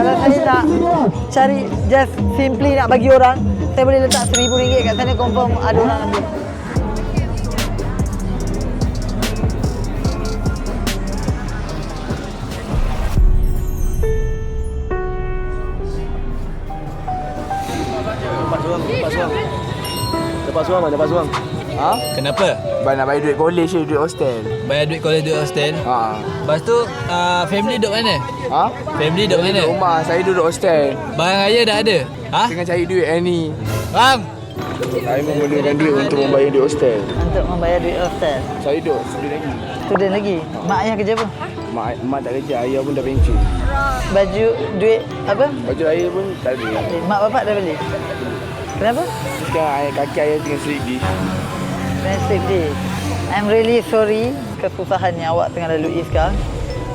Kalau saya nak cari just simply nak bagi orang, saya boleh letak RM1,000 kat sana, confirm ada orang ambil. Dapat suang. Ha? Kenapa? Nak bayar duit college je, duit hostel. Bayar duit college, duit hostel. Ha. Lepas tu family duduk mana? Ha? Family duduk mana? Rumah, saya duduk hostel. Barang raya dah ada? Ha? Tengah cari duit ni. Bang! Saya menggunakan duit untuk membayar duit hostel. Untuk membayar duit hostel. Saya duduk student lagi. Student lagi. Mak ayah kerja apa? Mak tak kerja, ayah pun dah pencen. Baju, duit apa? Baju ayah pun tak ada. Mak bapak dah beli. Kenapa? Sekarang kaki ayah tengah sleep di. Nasib dia. I'm really sorry kesusahan yang awak tengah lalui sekarang.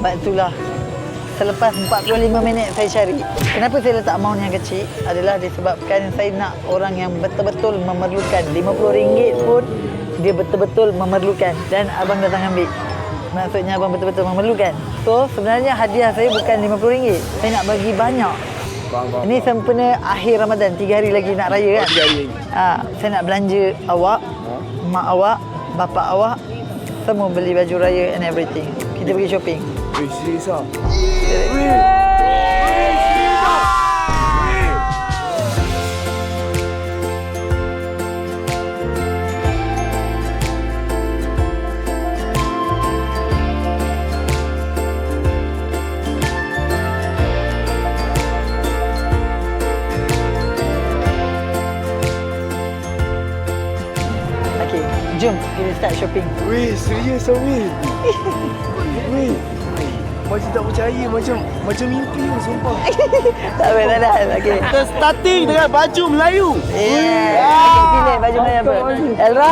Sebab itulah selepas 45 minit saya cari. Kenapa saya letak amount yang kecil adalah disebabkan saya nak orang yang betul-betul memerlukan. RM50 pun dia betul-betul memerlukan dan abang datang ambil. Maksudnya abang betul-betul memerlukan. So sebenarnya hadiah saya bukan RM50. Saya nak bagi banyak. Faham. Ini sempena akhir Ramadan, 3 hari lagi nak raya kan? 3 hari lagi. Saya nak belanja awak, mak awak, bapak awak, semua beli baju raya and everything. Kita pergi shopping. Weh, serius ah? Okay, jom kita start shopping. Weh, serius ah weh. Weh. Macam tak percaya, macam mimpi tu, sumpah. Tak apa, tak ada. Okay. Kita starting dengan baju Melayu. Yeah. Okay, pilih baju Melayu apa? Elra?